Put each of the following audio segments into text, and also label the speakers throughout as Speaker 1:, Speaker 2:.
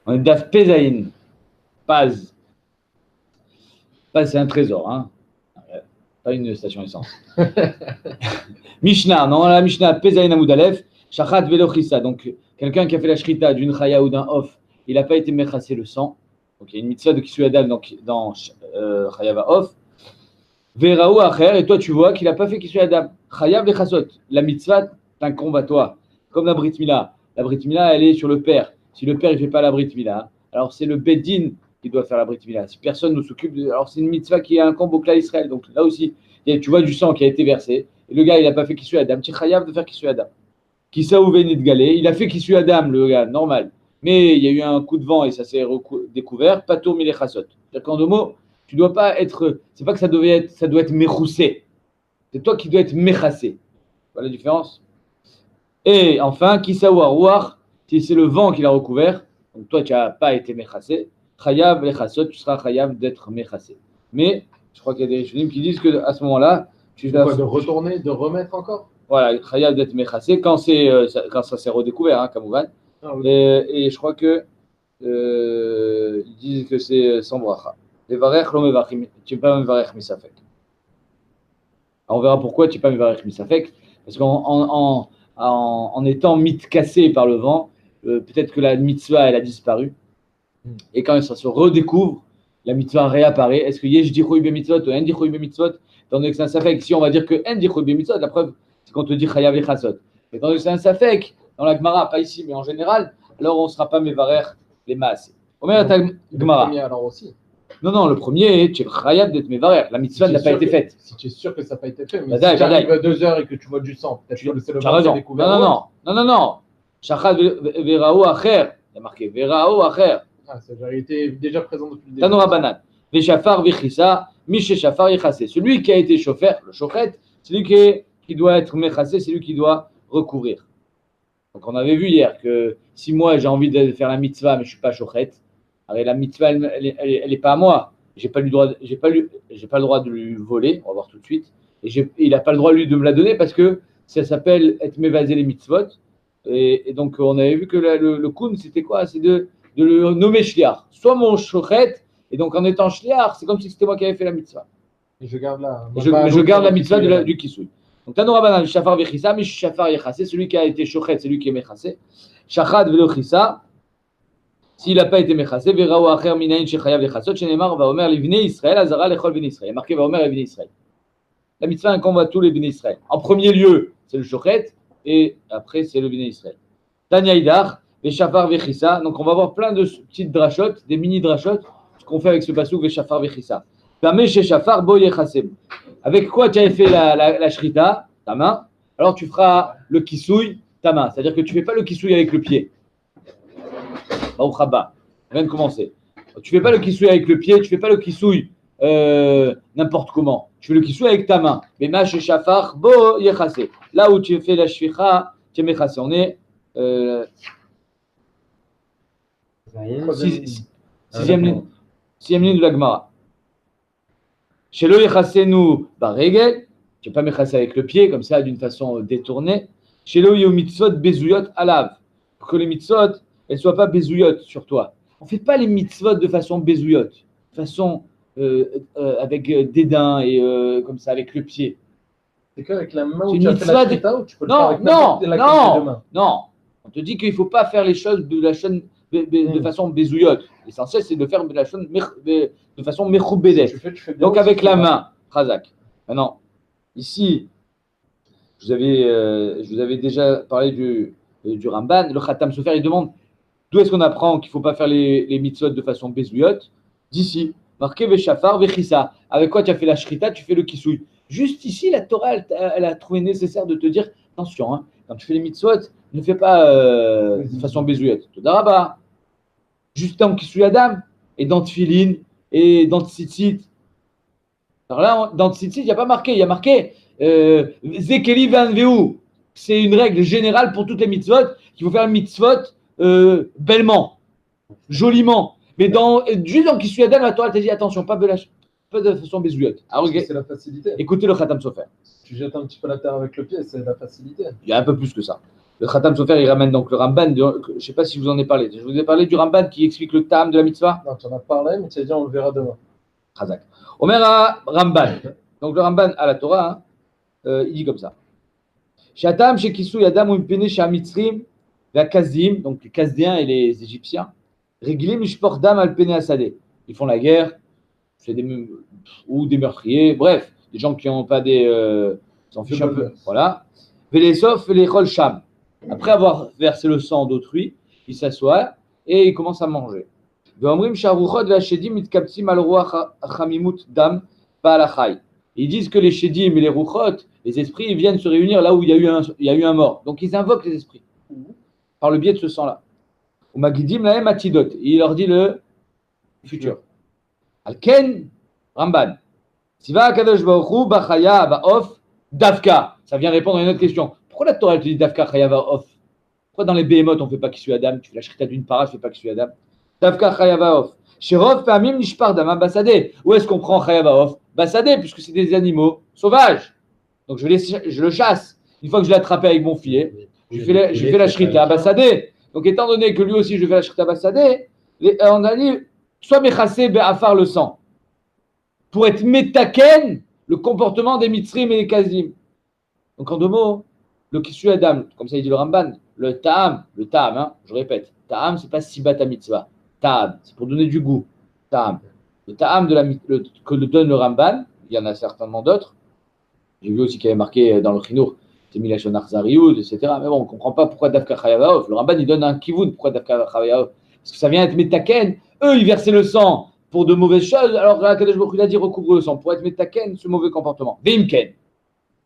Speaker 1: On est Daf Pezaïn. Paz. Paz, c'est un trésor, hein. Pas une station essence. Mishnah, non, la Mishnah, Pezaïn Amoudalef, Shachat Velochissa. Donc, quelqu'un qui a fait la shrita d'une chaya ou d'un off, il n'a pas été mechassé le sang. Donc, il y a une mitzvah de Kisui Adam dans chaya va off. Veraou Acher, et toi, tu vois qu'il n'a pas fait Kisui Adam. Chayav Lechasot. La mitzvah t'incombe à toi. Comme la Brit Mila. La Brit Mila, elle est sur le père. Si le père ne fait pas la Brit Mila, alors c'est le Beddin qui doit faire la Brit Mila. Si personne ne s'occupe de. Alors, c'est une mitzvah qui incombe au clan Israël. Donc, là aussi, tu vois du sang qui a été versé. Et le gars, il n'a pas fait Kisui Adam. Tu es chayav de faire Kisui Adam. Kissa Ouvenit Galé, il a fait Kisui Adam, le gars, normal. Mais il y a eu un coup de vent et ça s'est découvert. Patour Milechasot. C'est-à-dire qu'en 2 mots, tu ne dois pas être. C'est pas que ça doit être mechoussé. C'est toi qui dois être mechassé. Voilà la différence. Et enfin, Kissa Ouarouar, si c'est le vent qui l'a recouvert, donc toi tu n'as pas été mechassé, Chayav Lechasot, tu seras chayav d'être mechassé. Mais je crois qu'il y a des Rishonim qui disent qu'à ce moment-là, tu dois.
Speaker 2: De retourner, de remettre encore.
Speaker 1: Voilà, chayav d'être mechassé quand ça s'est redécouvert, hein, Kamouvan.
Speaker 2: Ah, oui.
Speaker 1: Et je crois que ils disent que c'est sans bracha. Levarech lo mevachim, tu n'es pas mevarech misafek. On verra pourquoi tu n'es pas mevarech misafek, parce qu'en étant mitcassé par le vent, peut-être que la mitzvah elle a disparu, et quand ça se redécouvre, la mitzvah réapparaît. Est-ce que yesh dichoui be mitzvot ou en dichoui be mitzvot? Tandis que c'est un safek, si on va dire que en dichoui be mitzvot, la preuve c'est qu'on te dit chayav lechasot. Et tandis que c'est un safek, dans la Gemara, pas ici, mais en général, alors on ne sera pas mevarer les masses. Omer ta Gemara.
Speaker 2: Le premier alors aussi.
Speaker 1: Non, le premier, tu es chayav d'être mevarer. La mitzvah n'a pas été faite.
Speaker 2: Si tu es sûr que ça n'a pas été fait, mais
Speaker 1: Badaï,
Speaker 2: si tu arrives à 2 heures et que tu vois du sang, peut-être que c'est le vent qui a découvert.
Speaker 1: Non. Shachad veraou acher. Il y a marqué veraou acher.
Speaker 2: Ah, ça a été déjà présent depuis le début.
Speaker 1: Tanora banan. Veshafar vichissa, miché shafar yichassé. Celui qui a été chauffeur, le chochet, celui qui doit être mechassé, c'est lui qui doit recouvrir. Donc on avait vu hier que si moi j'ai envie de faire la mitzvah, mais je ne suis pas chochet, alors la mitzvah elle n'est pas à moi. J'ai pas le droit de lui voler, on va voir tout de suite. Et il n'a pas le droit lui de me la donner parce que ça s'appelle être mévasé les mitzvot. Et donc on avait vu que le kun c'était quoi? C'est de le nommer shliach. Soit mon shochet, et donc en étant shliach, c'est comme si c'était moi qui avais fait la mitzvah.
Speaker 2: Et je garde la.
Speaker 1: Je garde la mitzvah du kisui. Donc tanora banan shafar vechissa, mi shafar yechassé, celui qui a été shochet, c'est lui qui est mechassé. Shachat velo chissa. S'il n'a pas été mechassé, verra ou acher minayin shechayav lechasot, shenemar va omer livnei Israël, azara lechol bnei Israël. Marqué va omer livnei Israël. La mitzvah incombe à tous les bnei Israël. En premier lieu, c'est le shochet, et après, c'est le bnei Israël. Tanya idar, veshafar vechissa. Donc, on va voir plein de petites drachotes, des mini drachotes, ce qu'on fait avec ce passouk veshafar vechissa. Tameh sheshafar bo yechasem. Avec quoi tu avais fait la shrita, ta main, alors tu feras le kisouille, ta main. C'est-à-dire que tu ne fais pas le kisouille avec le pied. Au Khabba, rien de commencer. Tu ne fais pas le kissouille avec le pied, tu ne fais pas le kissouille n'importe comment. Tu fais le kissouille avec ta main. Mais ma shafar bo yechassé. Là où tu fais la shficha, tu es mechassé. On est sixième ligne de la Gemara. Chez le yechassenu baregel, tu n'es pas mechassé avec le pied, comme ça, d'une façon détournée. Chez le yo mitzvot bezuyot alav. Pour que les mitzvot elles ne soient pas bézouillottes sur toi. On ne fait pas les mitzvot de façon bézouillotte, de façon avec dédain et comme ça, avec le pied.
Speaker 2: C'est qu'avec la main où tu as fait la shrita ou tu peux le faire avec
Speaker 1: la main? Non. On te dit qu'il ne faut pas faire les choses de façon bézouillotte. L'essentiel, c'est de faire de façon mechoubédet. Donc avec la main, Khazak. Maintenant, ici, je vous avais déjà parlé du Ramban. Le Khatam Sofer, il demande d'où est-ce qu'on apprend qu'il ne faut pas faire les mitzvot de façon bézouillotte? D'ici, marqué Veshafar, Vechissa. Avec quoi tu as fait la shrita, tu fais le kisouille. Juste ici, la Torah, elle a trouvé nécessaire de te dire attention, hein, quand tu fais les mitzvot, ne fais pas de façon bézouillotte. Todarabah. Juste dans Kisouille Adam, et dans Tfilin, et dans Tzitzit. Alors là, dans Tzitzit, il n'y a pas marqué, il y a marqué Zekeli Van Veu. C'est une règle générale pour toutes les mitzvot qu'il faut faire une mitzvot bellement, joliment. Mais juste dans Kisui Adam, la Torah t'a dit attention, pas de façon bézouillotte.
Speaker 2: C'est la facilité.
Speaker 1: Écoutez le Khatam Sofer.
Speaker 2: Tu jettes un petit peu la terre avec le pied, c'est la facilité.
Speaker 1: Il y a un peu plus que ça. Le Khatam Sofer, il ramène donc le Ramban, je ne sais pas si je vous en ai parlé. Je vous ai parlé du Ramban qui explique le Ta'am de la mitzvah.
Speaker 2: Non, tu en as parlé, mais tu as dit on le verra demain.
Speaker 1: Khazak. Omer a Ramban. Donc le Ramban à la Torah, il dit comme ça. Shatam shekisu yadam ou impene shamitzrim la kazdim, donc les Kazdéens et les Égyptiens. Regilim mishpor dam al pene asade. Ils font la guerre, c'est ou des meurtriers, bref, des gens qui n'ont pas des, s'en fichent un peu. Voilà. Velesof velechol sham. Après avoir versé le sang d'autrui, il s'assoit et il commence à manger. Ils disent que les Shedim et les Ruchot, les esprits, ils viennent se réunir là où il y a eu un mort. Donc ils invoquent les esprits par le biais de ce sang-là. Il leur dit le futur. Alken Ramban. Siva Kadosh Baruch Hu Bachaya Ba'of Davka. Ça vient répondre à une autre question. Pourquoi la Torah elle te dit Davka Chaya Ba'of? Pourquoi dans les Behemoth on ne fait pas Kisui Adam? Tu fais la Shrita d'une para, tu ne fais pas Kisui Adam. Davka Chaya Ba'of. Shirov Pamim Nishpar Dama Basade. Où est-ce qu'on prend Chaya Ba'of? Basade, puisque c'est des animaux sauvages. Donc je le chasse. Une fois que je l'ai attrapé avec mon filet, je fais la Shrita Basade. Donc étant donné que lui aussi je fais la Shrita Basade, on a dit soit Mechase Be'afar le sang. Pour être métaken, le comportement des mitzrim et des kazim. Donc en deux mots, le kisui adam, comme ça il dit le Ramban, le ta'am, hein, je répète, ta'am c'est pas sibata mitzvah, ta'am, c'est pour donner du goût, ta'am. Le ta'am que le donne le Ramban, il y en a certainement d'autres, j'ai vu aussi qu'il y avait marqué dans le Chinour, c'est Milachon Arzariud, etc. Mais bon, on ne comprend pas pourquoi Davka Chayavaof. Le Ramban il donne un kivoun, pourquoi Davka Chayavaof? Parce que ça vient être métaken, eux ils versaient le sang pour de mauvaises choses, alors Kadosh Baruch Hu a dit recouvre le sang pour être métaken, ce mauvais comportement. Veimken.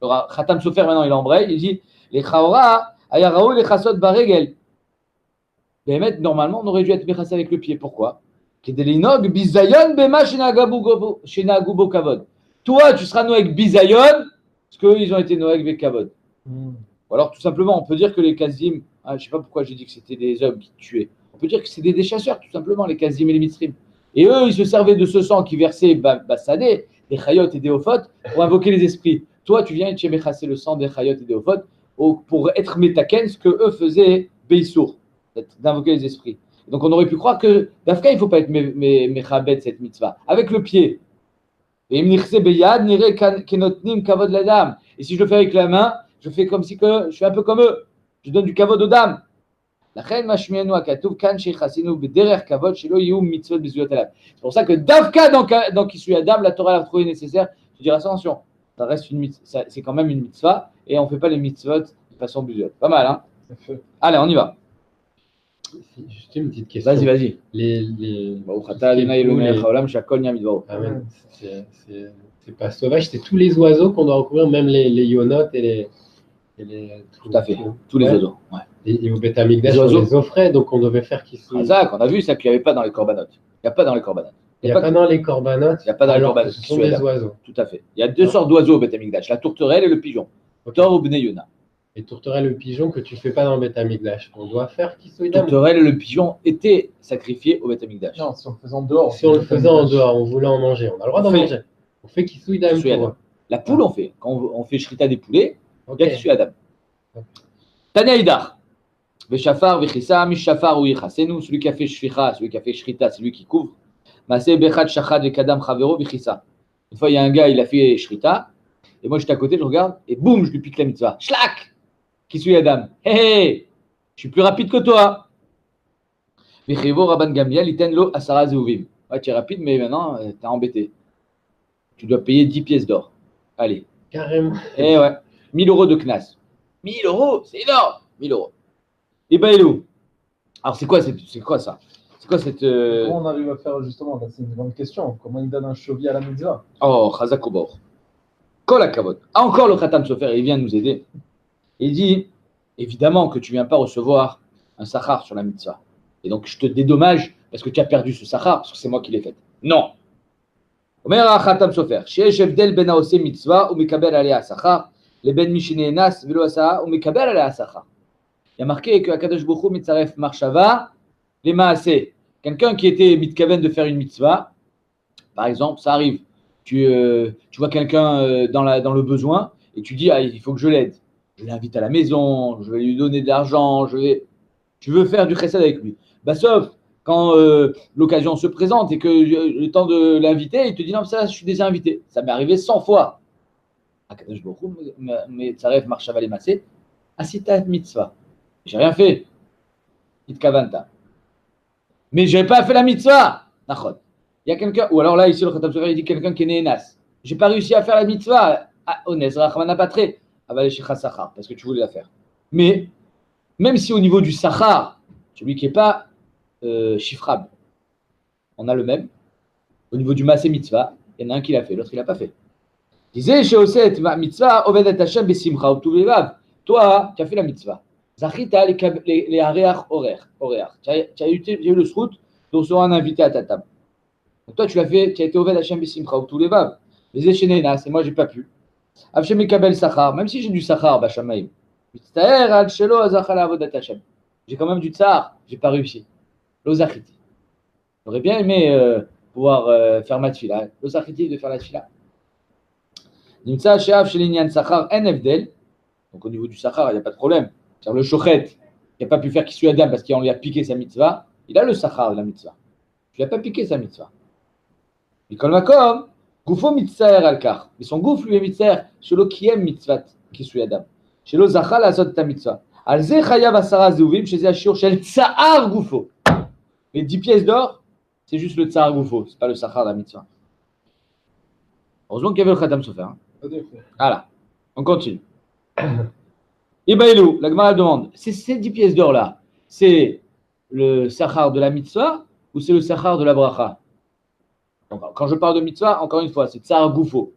Speaker 1: Le Khatam Sofer maintenant il embraye, il dit les Chaora, Ayarao, les Chassot Baregel. Mais normalement on aurait dû être méchassé avec le pied. Pourquoi? Kedelinog bizayon bema shenagubo kavod. Toi tu seras noé avec bizayon, parce qu'eux ils ont été noé avec kavod. Ou alors tout simplement on peut dire que les Kazim, je ne sais pas pourquoi j'ai dit que c'était des hommes qui tuaient. On peut dire que c'est des chasseurs tout simplement les Kazim et les Mitzrim. Et eux, ils se servaient de ce sang qui versait Bassadé, des Chayot et des Ophot, pour invoquer les esprits. Toi, tu viens et tu méchasser le sang des Chayot et des Ophot pour être métaken, ce que eux faisaient Beissour, d'invoquer les esprits. Donc on aurait pu croire que d'Afka, il ne faut pas être méchabet cette mitzvah, avec le pied. Et si je le fais avec la main, je fais comme si que je suis un peu comme eux. Je donne du kavod aux dames. C'est pour ça que Davka dans Kisui Adam, la Torah l'a trouvé nécessaire. Je dirais attention, ça reste une mitzvah, c'est quand même une mitzvah et on ne fait pas les mitzvot de façon buzote. Pas mal, hein? Allez, on y va.
Speaker 3: Juste une petite question.
Speaker 1: Vas-y.
Speaker 3: C'est pas sauvage, c'est tous les oiseaux qu'on doit recouvrir, même les yonotes et les
Speaker 1: tout à fait, tous les oiseaux. Ouais.
Speaker 3: Et au Beth Amikdash, on les offrait, donc on devait faire qu'ils soient.
Speaker 1: On a vu ça qu'il n'y avait pas dans les corbanotes. Il n'y a pas dans les corbanotes.
Speaker 3: Il n'y a pas dans les corbanotes.
Speaker 1: Il n'y a pas dans les corbanotes.
Speaker 3: Ce sont des oiseaux.
Speaker 1: Tout à fait. Il y a deux sortes d'oiseaux au Beth Amikdash, la tourterelle et le pigeon. Tor ou Bnei Yona.
Speaker 3: Et tourterelle et le pigeon que tu ne fais pas dans le Beth Amikdash. On doit faire qu'ils soient.
Speaker 1: Tourterelle et le pigeon étaient sacrifiés au Beth Amikdash.
Speaker 2: Non, si on le faisait en dehors.
Speaker 3: Si on le faisait en dehors, on voulait en manger. On a le droit d'en manger. On fait qu'ils soient Adam.
Speaker 1: La poule, on fait. Quand on fait shrita des poulets, il y a qu'ils soient Adam. Tania Idar. Veshafar, Vechissa, Mishafar ou Yichasenu, celui qui a fait Shficha, celui qui a fait Shrita, c'est lui qui couvre. Masé Bechat Shachad Vekadam Chavero Vechissa. Une fois, il y a un gars, il a fait Shrita, et moi j'étais à côté, je regarde, et boum, je lui pique la mitzvah. Shlak! Qui suis Adam? Hé hé! Je suis plus rapide que toi. Vechivo Rabban Gamliel, iten lo Asara Zeuvim. Ouais, tu es rapide, mais maintenant, t'es embêté. Tu dois payer 10 pièces d'or. Allez.
Speaker 3: Carrément.
Speaker 1: Eh ouais. 1000 euros de knas. 1000 euros, c'est énorme. 1000 euros. Et ben, il est où? Alors, c'est quoi ça? C'est quoi cette.
Speaker 2: Comment on arrive à faire justement? Là, c'est une grande question. Comment il donne un chevalier à la mitzvah?
Speaker 1: Oh, Chazak Obor. Kol Akavod. Encore le Khatam Sofer, il vient nous aider. Il dit évidemment que tu ne viens pas recevoir un sachar sur la mitzvah. Et donc, je te dédommage parce que tu as perdu ce sachar, parce que c'est moi qui l'ai fait. Non. Omer Khatam Sofer. Sheesh Evdel ben Aose mitzvah ou Mekabel alea sachar. Le ben Mishine Nas velo asa ou Mekabel alea sachar. Il y a marqué que Akadosh Baruch Hu mitzaref marshava les maaseh. Quelqu'un qui était mitkaven de faire une mitzvah, par exemple, ça arrive. Tu vois quelqu'un dans le besoin et tu dis il faut que je l'aide. je l'invite à la maison, je vais lui donner de l'argent, tu veux faire du chesed avec lui. Bah, sauf quand l'occasion se présente et que le temps de l'inviter, il te dit non, ça, je suis déjà invité. Ça m'est arrivé 100 fois. Akadosh Baruch Hu, mais Tsaref Marshaval et Massé, Asita mitzvah. J'ai rien fait. Itkavanta. Mais je n'ai pas fait la mitzvah. Nachon. Il y a quelqu'un, ou alors là, ici, le Khatam Sofer, il dit quelqu'un qui est né Nas. Je n'ai pas réussi à faire la mitzvah. Honnête, Rachmana Patre. Avaleshicha Sachar, parce que tu voulais la faire. Mais, même si au niveau du Sachar, celui qui n'est pas chiffrable, on a le même. Au niveau du Massé Mitzvah, il y en a un qui l'a fait, l'autre il l'a pas fait. Il disait chez Oset Mitzvah, Ovedet Hashem Besimcha Utuvevav. Toi, tu as fait la mitzvah. Zachita les areach horaires. Tu as eu le srout de recevoir un invité à ta table. Donc toi, tu l'as fait, tu as été Oved Hashem Besimcha Utuvevav. Les échénénas, et moi, j'ai pas pu. Avshem Mikabel Sachar, même si j'ai du Sachar, Bachamaim. Mitztaher al Shelo Azachal Avodat Hashem. J'ai quand même du Tsar, j'ai pas réussi. L'Ozachiti. J'aurais bien aimé pouvoir faire ma tfila. L'Ozachiti de faire la tfila. Nimtsa Sheav Shelinyan Sachar En Evdel. Donc au niveau du Sachar, il n'y a pas de problème. C'est-à-dire le Shochet, qui n'a pas pu faire Kisui Adam parce qu'on lui a piqué sa mitzvah, il a le Sachar de la mitzvah. Tu lui as pas piqué sa mitzvah. Mikol Makom, Goufo Mitztaher Al-Kar. Mais son gouf lui est Mitztaher, Shelo Kiem Mitzvat Kisui Adam. Shelo Zachal Azot Ta Mitzvah. Alze Chayav Asara Zeuvim, chez Ashur Shel Tsahar Goufo. Les 10 pièces d'or, c'est juste le Tsahar Goufo, c'est pas le Sachar de la mitzvah. Heureusement qu'il y avait le Khatam Sofer. Hein. Voilà, on continue. Ibaïlou, la Gemara demande, c'est ces 10 pièces d'or là, c'est le Sachar de la mitzvah ou c'est le Sachar de la bracha? Donc, quand je parle de mitzvah, encore une fois, c'est Tsahar Goufo.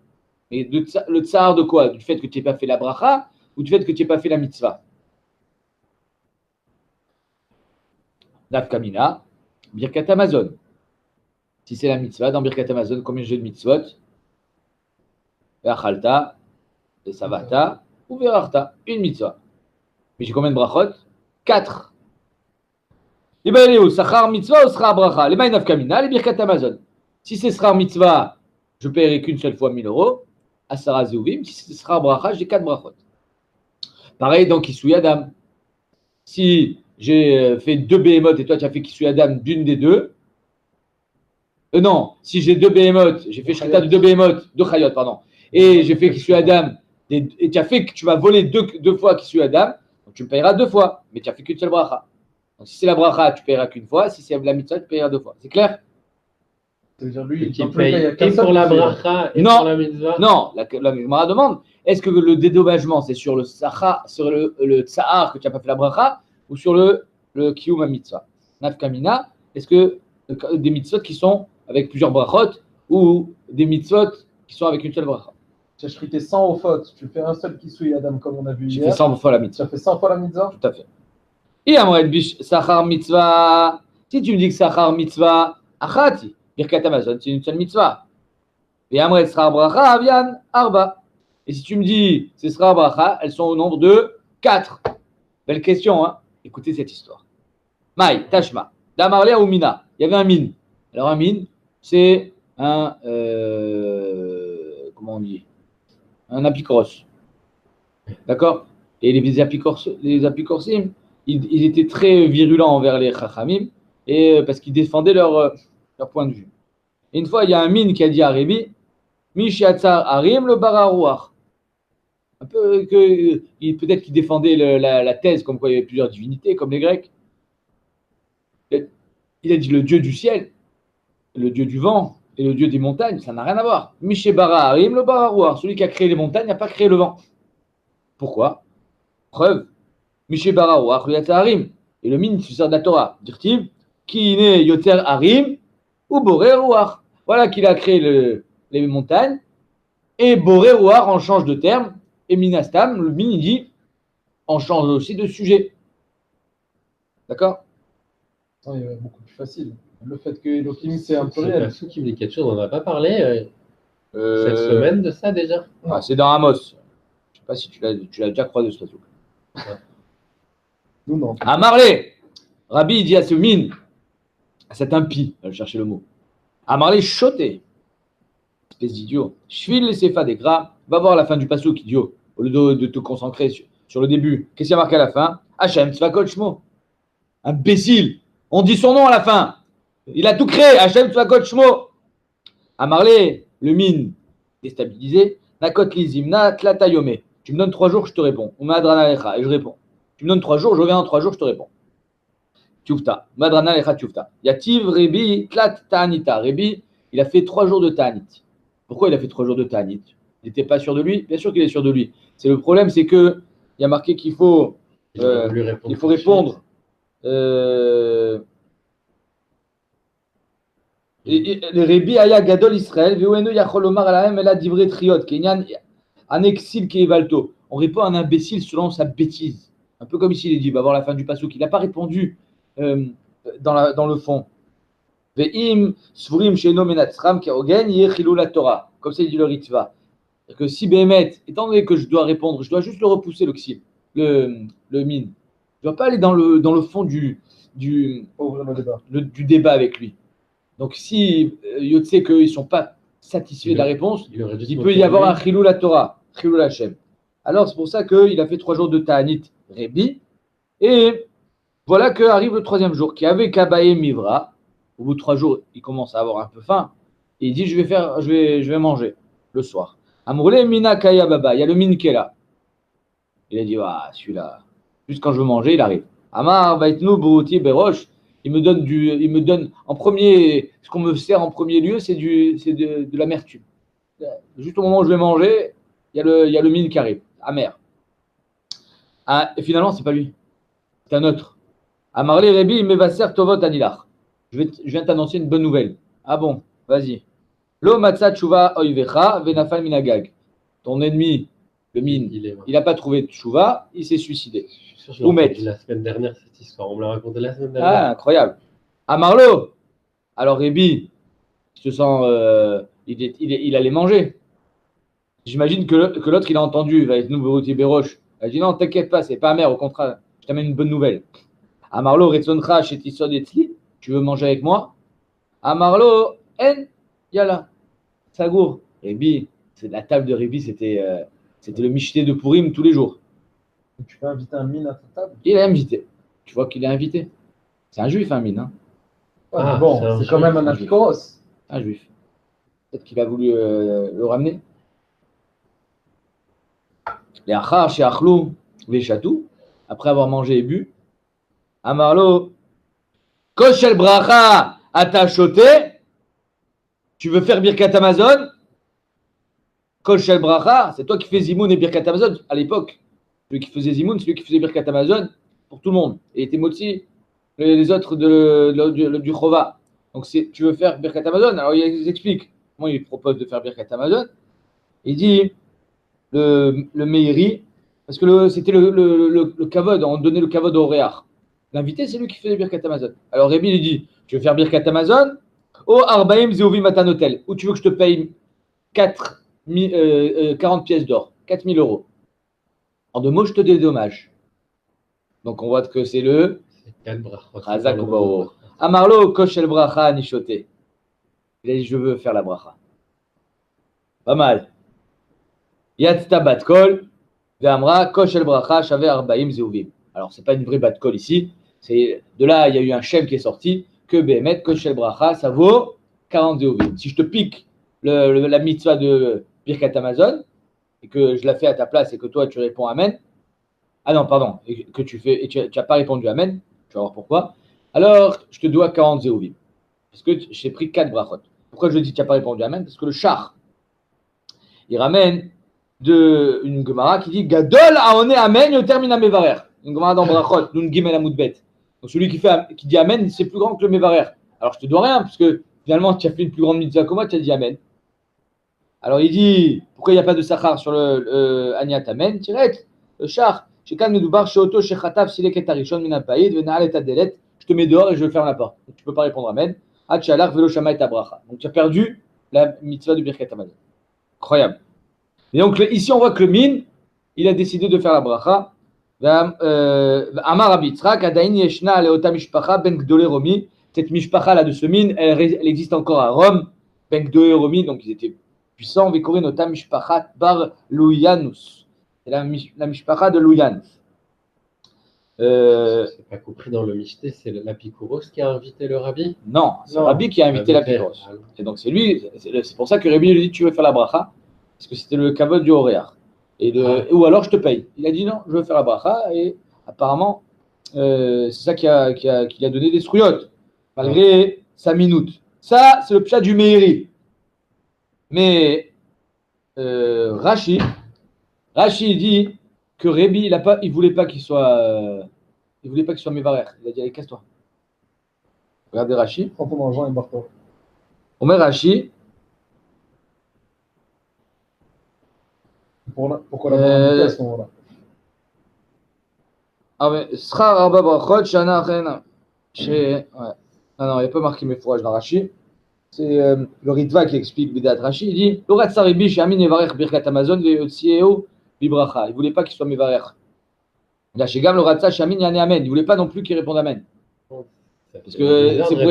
Speaker 1: Mais le Tsahar de quoi? Du fait que tu n'aies pas fait la bracha ou du fait que tu n'aies pas fait la mitzvah? Nafkamina, Birkat Amazon. Si c'est la mitzvah, dans Birkat Amazon, combien j'ai de mitzvot? Ve'achalta, ve'savata, ou ve'arta. Une mitzvah. Mais j'ai combien de brachot? 4. Les baléos, sachar mitzvah ou sachar bracha? Les maï nafkamina, les Birkat Amazon. Si c'est sachar mitzvah, je paierai qu'une seule fois 1000 euros. Asara zeuvim. Si c'est sachar bracha, j'ai 4 brachot. Pareil dans Kisui Adam. Si j'ai fait 2 behemoth et toi tu as fait Kisui Adam d'une des deux. Non, si j'ai 2 behemoth, j'ai fait shrita de 2 behemoth, 2 chayot, pardon. Et j'ai fait Kisui Adam, et tu as fait que tu vas voler deux fois Kisui Adam, donc tu me payeras 2 fois, mais tu as fait qu'une seule bracha. Donc si c'est la bracha, tu payeras qu'une fois, si c'est la mitzvah, tu payeras 2 fois. C'est clair?
Speaker 2: Ça veut dire lui,
Speaker 3: il paye et pour la bracha et pour la mitzvah? Non, la Gemara demande, est-ce que le dédommagement, c'est sur le sachar, sur le tsahar que tu n'as pas fait la bracha, ou sur le kiyum mitzvah? Nafkamina, est-ce que des mitzvot qui sont avec plusieurs brachot ou des mitzvot qui sont avec une seule bracha?
Speaker 2: Tu as shrité 100 au fautes, tu fais un seul Kisui Adam comme on a vu hier.
Speaker 1: Tu fais 100 fois la
Speaker 2: Tu
Speaker 1: mitzvah.
Speaker 2: as fait 100 fois la mitzvah?
Speaker 1: Tout à fait. Et Amred Bish Sachar mitzvah. Si tu me dis que Sachar mitzvah, achati, Birkat Amazon, c'est une seule mitzvah. Et Amred Sachar bracha, Avian, Arba. Et si tu me dis c'est Sachar bracha, elles sont au nombre de 4. Belle question, hein? Écoutez cette histoire. Maï, Tashma, Damarlia ou Mina. Il y avait un mine. Alors un mine, c'est un comment on dit? Un apicros. D'accord? Et les apicorsim, ils étaient très virulents envers les chachamim, et parce qu'ils défendaient leur point de vue. Et une fois, il y a un mine qui a dit à Rébi, Mishatzar Harim le bararouach. Un peu peut-être qu'il défendait la thèse comme quoi il y avait plusieurs divinités, comme les Grecs. Il a dit le dieu du ciel, le dieu du vent et le dieu des montagnes, ça n'a rien à voir. Mishe bara harim le bararouach. Celui qui a créé les montagnes n'a pas créé le vent. Pourquoi? Preuve. Mishe bararouach le yatsa harim. Et le mine se sert de la Torah. Dire-t-il, qui n'est yoter harim ou boré rouach. Voilà qu'il a créé les montagnes. Et boré rouach en change de terme. Et minastam, le mine il dit, en change aussi de sujet. D'accord?
Speaker 2: Il y a beaucoup plus facile. Le fait que Elohim c'est un
Speaker 3: C'est
Speaker 2: pluriel.
Speaker 3: Passou qui me dit quelque chose, on n'en a pas parlé cette semaine de ça déjà.
Speaker 1: Ah, c'est dans Amos. Je ne sais pas si tu l'as déjà croisé ce oiseau.
Speaker 2: Nous, non.
Speaker 1: À Marley, Rabbi dit à ce mine, à cet impie, je chercher le mot. À Marley, choté, espèce d'idiot. Shvil le sefa des gras, va voir la fin du pasouk, idiot. Au lieu de te concentrer sur le début. Qu'est-ce qu'il y a marqué à la fin? Hachem Tzvakot Shmo. Imbécile. On dit son nom à la fin. Il a tout créé. Hachem Tzvakot Shmo. Amarlé, le mine déstabilisé. Nakot Lizimna Tlatayome. Tu me donnes 3 jours, je te réponds. Umadrana Lecha. Et je réponds. Tu me donnes 3 jours, je reviens dans 3 jours, je te réponds. Tufta. Madrana Lecha Tufta. Yativ Rebi Tlat Ta'anita. Rebi, il a fait 3 jours de Ta'anit. Pourquoi il a fait 3 jours de Ta'anit? Il n'était pas sûr de lui? Bien sûr qu'il est sûr de lui. C'est le problème, c'est que il y a marqué qu'il faut, il faut répondre. Le Rebi Aya Gadol Israël, Veueno Yachol Omar Alahem Ela Divrei Triot, Kenyan, un exil qui est Valto. On répond à un imbécile selon sa bêtise. Un peu comme ici, il dit, va voir la fin du Passouk. Il n'a pas répondu dans le fond. Ve'im Svurim Sheno Menatzram Kerogen Yechilou la Torah. Comme ça, il dit le Ritva. Que si Béhémet, étant donné que je dois répondre, je dois juste le repousser, le Xil, le mine. Je ne dois pas aller dans le fond du débat avec lui. Donc si Yotse qu'ils ne sont pas satisfaits de la réponse, il peut y avoir un Chilou la Torah, Chilou la Hashem. Alors c'est pour ça qu'il a fait 3 jours de Ta'anit Rebi. Et voilà qu'arrive le 3e jour, qui avait Kabaye Mivra. Au bout de 3 jours, il commence à avoir un peu faim. Et il dit, je vais manger le soir. Amourle Mina Kaya Baba, il y a le mine qui est là. Il a dit, ah, celui-là, juste quand je veux manger, il arrive. Amar Vaitnu Bouti Berosh, il me donne en premier, ce qu'on me sert en premier lieu, c'est de l'amertume. Juste au moment où je vais manger, il y a le mine qui arrive, amer. Ah, et finalement, c'est pas lui, c'est un autre. Amarle Rebi Mevaser Tovot Anilach. Je viens t'annoncer une bonne nouvelle. Ah bon, vas-y. Lo matza tshuva oivecha venafal minagag. Ton ennemi, le mine, il n'a pas trouvé de tshuva, il s'est suicidé.
Speaker 4: Je suis sûr que la semaine dernière, cette histoire. On me l'a raconté la semaine dernière.
Speaker 1: Ah, incroyable. Amarlo. Alors, Rebi, il se sent. Il allait manger. J'imagine que l'autre, il a entendu. Il va être nouveau Béroche. Il a dit non, t'inquiète pas, c'est pas amer, au contraire, je t'amène une bonne nouvelle. Amarlo, Retzoncha, Shetisod Etzli. Tu veux manger avec moi? Amarlo, En, Yala. Sagour. Rebi, c'est la table de Rebi, c'était le michté de Purim tous les jours.
Speaker 2: Tu peux inviter un mine à ta table?
Speaker 1: Il est invité. Tu vois qu'il est invité. C'est un juif, un mine. Hein.
Speaker 2: Ouais, bon, c'est quand même un apikoros.
Speaker 1: Un juif. Peut-être qu'il a voulu le ramener. Les achar chez Achlou, les chatou, après avoir mangé et bu. Amarlo, Koshel Bracha, atachoté. Tu veux faire Birkat Amazon? Koshel Bracha, c'est toi qui fais Zimoun et Birkat Amazon à l'époque. Celui qui faisait Zimoun, celui qui faisait Birkat Amazon pour tout le monde. Et était Motsi, les autres du Chova. Donc tu veux faire Birkat Amazon? Alors il explique comment il propose de faire Birkat Amazon. Il dit le Meiri, parce que c'était le kavod, on donnait le kavod au Réach. L'invité, c'est lui qui faisait Birkat Amazon. Alors Rébi lui dit, tu veux faire Birkat Amazon? Ou Arbaim Zeovi Matanotel, ou tu veux que je te paye 40 pièces d'or, 4000 euros. En 2 mots, je te dédommage. Donc on voit que c'est le Razak Ubao. Amarlo Koshel Bracha Nishoté. Il a dit, je veux faire la bracha. Pas mal. Yatzta Batkol, Ve'amra Koshel Bracha Shave Arbaim Zeovim. Alors, ce n'est pas une vraie Batkol ici. De là, il y a eu un Shem qui est sorti, que Behemet Koshel Bracha, ça vaut 40 Zeovim. Si je te pique la mitzvah de Birkat Amazon, et que je la fais à ta place et que toi tu réponds Amen, ah non, pardon, et que tu n'as pas répondu Amen, tu vas voir pourquoi, alors je te dois 40 Zeovim. Parce que j'ai pris 4 brachot. Pourquoi je dis que tu n'as pas répondu Amen? Parce que le char, il ramène une Gemara qui dit Gadol aone Amen, yo termine à Mevarer. Une Gemara dans brachot, d'une Gimel Amoudbet. Donc celui qui dit Amen, c'est plus grand que le Mevarer. Alors je te dois rien, parce que finalement tu as fait une plus grande mitzvah que moi, tu as dit Amen. Alors il dit, pourquoi il n'y a pas de sachar sur le Aniat Amen? Tiret, le char, Shekan Medoubar, Sheoto, Shechatav, Silek et Tarishon, Minapaïd, Venal et Adelet, je te mets dehors et je ferme la porte. Donc, tu ne peux pas répondre Amen. Hachalach, Velo Shama et Abracha. Donc tu as perdu la mitzvah de Birkat Amazon. Incroyable. Et donc ici on voit que le mine, il a décidé de faire la bracha. Amar Abitzrak, Adain Yeshna, Leota Mishpacha, Ben Gdole Romi. Cette Mishpacha là de ce mine, elle existe encore à Rome. Ben Gdole Romi, donc ils étaient puissants. Vekorin Ota Mishpachat Bar Louyanus. C'est la mishpacha de Louyan.
Speaker 4: C'est pas compris dans le Michté, c'est l'apikouros qui a invité le rabbi?
Speaker 1: Non, c'est le
Speaker 2: Non.
Speaker 1: rabbi qui a invité l'apikouros. Et donc c'est lui, c'est pour ça que Rabbi lui dit tu veux faire la bracha, parce que c'était le kavod du Horéar. Ou alors je te paye. Il a dit non, je veux faire la bracha, et apparemment c'est ça qui a donné des srouillottes, malgré sa minute. Ça, c'est le pshat du Meiri. Mais Rashi dit que Rabbi, il voulait pas qu'il soit Mevarer. Il a dit allez, casse-toi. Regardez Rashi.
Speaker 2: Prends ton argent et barre-toi.
Speaker 1: Omer Rashi.
Speaker 2: Pourquoi l'avoir invité à ce moment-là?
Speaker 1: Ah mais Schar Arba Brachot Shana Achena. Ouais. Ah non, il n'y a pas marqué mes fourrages dans Rashi. C'est le Ritva qui explique Bidat Rashi. Il dit Lorat Saribi Shamin Evarech Birkat Amazon Veyotsieo Bibracha. Il ne voulait pas qu'il soit Mevarech. Là, chez Gam, Lorat Shamin Yane Amen. Il ne voulait pas non plus qu'il réponde Amen. Parce que c'est pour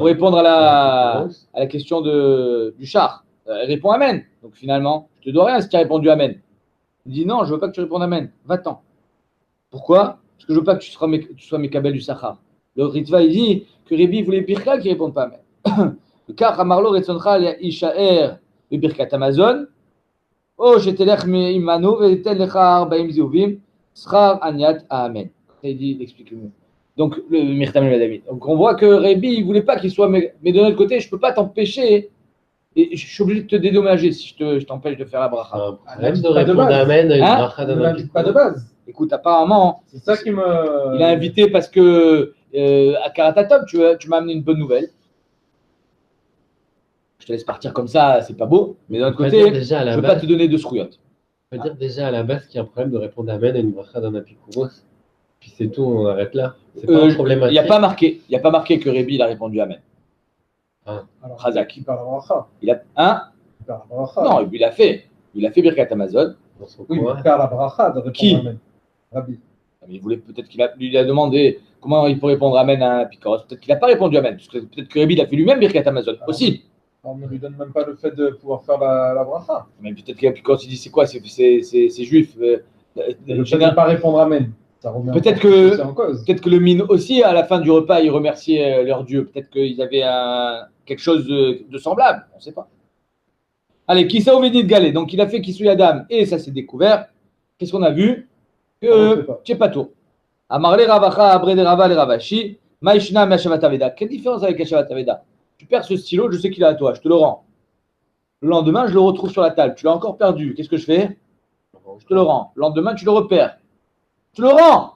Speaker 1: répondre à la question du char. Elle répond Amen. Donc finalement, je te dois rien si tu as répondu Amen. Il dit non, je ne veux pas que tu répondes Amen. Va-t'en. Pourquoi? Parce que je ne veux pas que tu sois Mekabel du Sachar. Le Ritva, il dit que Rébi voulait Birka qui ne répondent pas Amen. Car Amarlo Retzoncha Ishaer le Birkat Amazon. Oh, j'ételech imano ve'etel lecha arba'im zivuvim schar aniat Amen. Il explique-le. Donc, le Mirtam David. Donc, on voit que Rébi, il ne voulait pas qu'il soit. Mais de notre côté, je ne peux pas t'empêcher. Et je suis obligé de te dédommager si je t'empêche de faire la bracha.
Speaker 4: Même de répondre Amen à une bracha
Speaker 2: Ne
Speaker 4: d'un
Speaker 2: l'invite pas de base.
Speaker 1: Écoute, apparemment,
Speaker 2: C'est ça qui me.
Speaker 1: il a invité parce que à Karatatom, tu m'as amené une bonne nouvelle. Je te laisse partir comme ça, c'est pas beau. Mais d'un autre côté, je ne veux pas te donner de srouillotte.
Speaker 4: On peut dire déjà à la base qu'il y a un problème de répondre Amen à une bracha d'un apikouros. Puis c'est tout, on arrête là. C'est pas un problématique.
Speaker 1: Il n'y a pas marqué que Rébi il a répondu Amen.
Speaker 2: Alors,
Speaker 1: Razak.
Speaker 2: il parle à bracha.
Speaker 1: Il a
Speaker 2: Il parle à bracha.
Speaker 1: Non, il a fait. Il a fait Birkat Amazon.
Speaker 4: Dans son
Speaker 2: Oui,
Speaker 4: coin.
Speaker 2: il parle à bracha de répondre
Speaker 1: Qui?
Speaker 2: Amen. Rabbi.
Speaker 1: Mais il voulait peut-être lui a demandé comment il peut répondre Amen à un Picoros. Peut-être qu'il n'a pas répondu Amen. Parce que peut-être que Rébi il a fait lui-même Birkat Amazon aussi.
Speaker 2: On ne lui donne même pas le fait de pouvoir faire la bracha.
Speaker 1: Mais peut-être qu'il Picoros il dit c'est quoi? C'est juif.
Speaker 2: Le fait de ne pas répondre Amen. Ça remet
Speaker 1: Peut-être
Speaker 2: en cause.
Speaker 1: Peut-être que le mine aussi, à la fin du repas, ils remerciaient leur Dieu. Peut-être qu'ils avaient quelque chose de semblable. On ne sait pas. Allez, Kissa Ovedi de Galé. Donc, il a fait Kissou Adam et ça s'est découvert. Qu'est-ce qu'on a vu? Que tu n'es pas tout. Amarle Ravacha, Abrede Rava, le Ravashi, Maishna, Mashavat Aveda. Quelle différence avec Mashavat Aveda? Tu perds ce stylo, je sais qu'il est à toi, je te le rends. Le lendemain, je le retrouve sur la table. Tu l'as encore perdu. Qu'est-ce que je fais? Je te le rends. Le lendemain, tu le repères. Je le rends.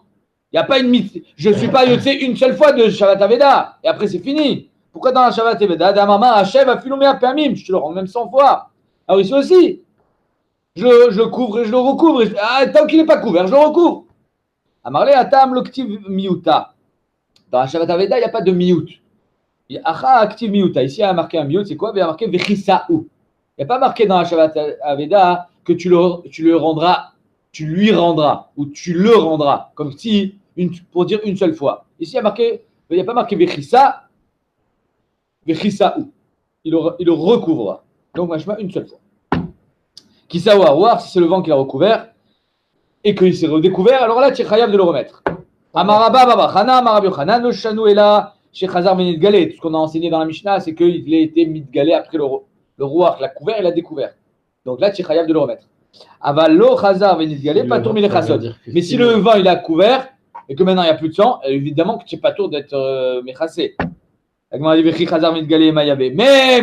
Speaker 1: Il n'y a pas une mythe. Je ne suis pas yotzé une seule fois de Shabbat Aveda. Et après, c'est fini. Pourquoi dans la Shabbat Aveda, Damama, Hachem, Afilomé, Permim, je te le rends même 100 fois. Alors ici aussi, je le couvre et je le recouvre. Tant qu'il n'est pas couvert, je le recouvre. Amarle, Atam, l'octive miuta. Dans la Shabbat Aveda, il n'y a pas de miut. Il y a Acha, active miuta. Ici, il y a marqué un miut. C'est quoi? Il y a marqué Vechisaou. Il n'y a pas marqué dans la Shabbat Aveda que tu le rendras. Tu lui rendras ou tu le rendras, comme si, pour dire une seule fois. Ici, il n'y a pas marqué Vechissa, Vechisaou. Il le recouvrera. Donc, machma, une seule fois. Kisawa, voir si c'est le vent qui l'a recouvert et qu'il s'est redécouvert, alors là, tu es chayav de le remettre. Amaraba, Baba, Chana, Amarab Yochana, no Shanou est là, chez Chazar Venit Galé. Tout ce qu'on a enseigné dans la Mishnah, c'est qu'il a été mitgalé après le roi qui l'a couvert, il l'a découvert. Donc là, tu es chayav de le remettre. Avalo Chazar Venit Galé, pas tourner les chassot. Mais si le vent il a couvert et que maintenant il n'y a plus de sang, évidemment que tu n'es pas tour d'être méchassé. Même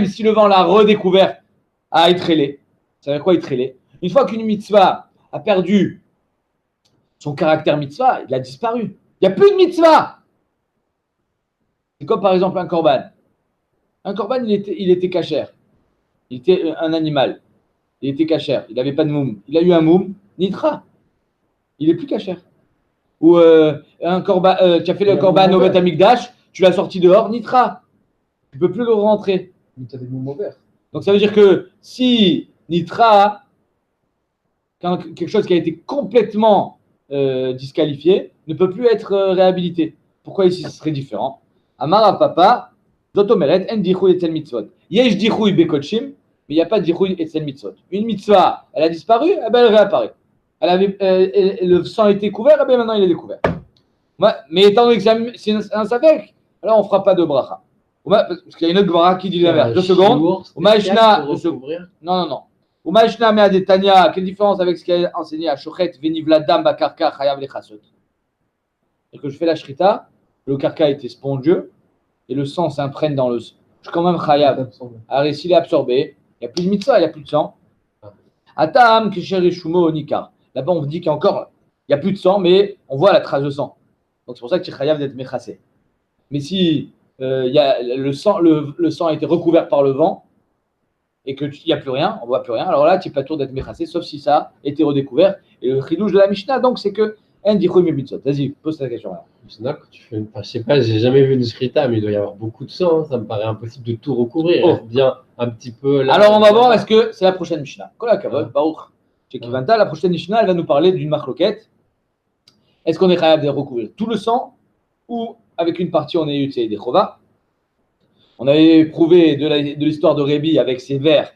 Speaker 1: si le vent l'a redécouvert à Itrélé, ça veut dire quoi Itrélé? Une fois qu'une mitzvah a perdu son caractère mitzvah, il a disparu. Il n'y a plus de mitzvah. C'est comme par exemple un korban. Un korban, il était cachère. Il était un animal. Il était cachère. Il n'avait pas de moum. Il a eu un moum, nitra. Il n'est plus cachère. Ou un korban, tu as fait le korban au Beth Amikdash, tu l'as sorti dehors, nitra. Tu ne peux plus le rentrer.
Speaker 2: Mais tu as des mots verts.
Speaker 1: Donc ça veut dire que si nitra, quelque chose qui a été complètement disqualifié, ne peut plus être réhabilité. Pourquoi ici ce serait différent? Amara papa, dotomeret en dichouy etel mitzvot. Yesh dichouy bekochim, mais il n'y a pas d'Irouille et Tsel Mitzvot. Une mitzvah, elle a disparu, eh ben elle réapparaît. Le sang était couvert, eh ben maintenant il est découvert. Mais étant donné que c'est un safek, alors on ne fera pas de bracha. Parce qu'il y a une autre bracha qui dit l'inverse. 2 secondes. Non. Umaishna mea de Tanya, quelle différence avec ce qui a enseigné à Shochet Venivladam Bakarka Chayav Lechasot? Et que je fais la shrita, le karka était spongieux et le sang s'imprègne dans le sang. Je suis quand même Chayav. Alors s'il est absorbé, il n'y a plus de mitzvah, il n'y a plus de sang. Atam Kesher Eshumo Nikar. Là-bas on dit qu'il n'y a plus de sang, mais on voit la trace de sang. Donc c'est pour ça que tu es Chayav d'être Mechassé. Mais si le sang a été recouvert par le vent, et qu'il n'y a plus rien, on ne voit plus rien, alors là, tu n'es pas tour d'être méchassé, sauf si ça a été redécouvert. Et le chidouche de la Mishnah, donc, c'est que vas-y, pose ta question.
Speaker 4: Je sais pas, j'ai jamais vu de shrita, mais il doit y avoir beaucoup de sang. Ça me paraît impossible de tout recouvrir. Il reste bien un petit peu là.
Speaker 1: Alors, on va voir, est-ce que c'est la prochaine Mishnah? Baruch. La prochaine Mishnah, elle va nous parler d'une marloquette. Est-ce qu'on est capable de recouvrir tout le sang ou avec une partie, on est utilisé des chova? On avait prouvé de l'histoire de Rébi avec ses vers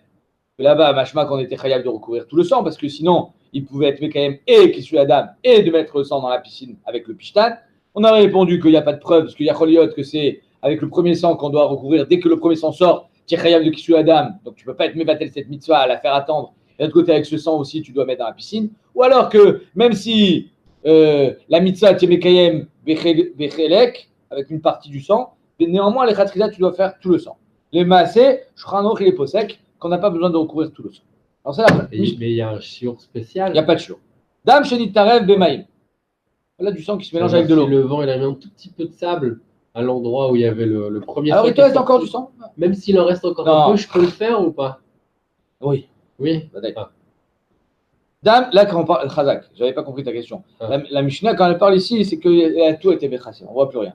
Speaker 1: que là-bas, machma, qu'on était capable de recouvrir tout le sang parce que sinon, il pouvait être Mekayem et Kishu Adam et de mettre le sang dans la piscine avec le pishtan. On a répondu qu'il n'y a pas de preuve parce qu'il y a Choliot que c'est avec le premier sang qu'on doit recouvrir. Dès que le premier sang sort, tu es capable de Kishu Adam, donc tu ne peux pas être Mevatel cette mitzvah à la faire attendre. Et de l'autre côté, avec ce sang aussi, tu dois mettre dans la piscine. Ou alors que même si la mitzvah, tu es Mekayem Bechelek avec une partie du sang, néanmoins, les khatrida, tu dois faire tout le sang. Les maasé, shranor et les posek, qu'on n'a pas besoin de recouvrir tout le sang. Alors ça,
Speaker 4: mais il y a un shiur spécial.
Speaker 1: Il n'y a pas de shiur. Dam shenit tarev bemaim. Là, du sang qui se mélange avec de l'eau.
Speaker 4: Si le vent, il a mis un tout petit peu de sable à l'endroit où il y avait le premier sang.
Speaker 1: Alors, il te reste encore du sang?
Speaker 4: Même s'il en reste encore un peu, je peux le faire ou pas?
Speaker 1: Oui.
Speaker 4: Oui.
Speaker 1: Dame, là, quand on parle, Khazak, je n'avais pas compris ta question. La Mishnah, quand elle parle ici, c'est que tout a été béchassé. On ne voit plus rien.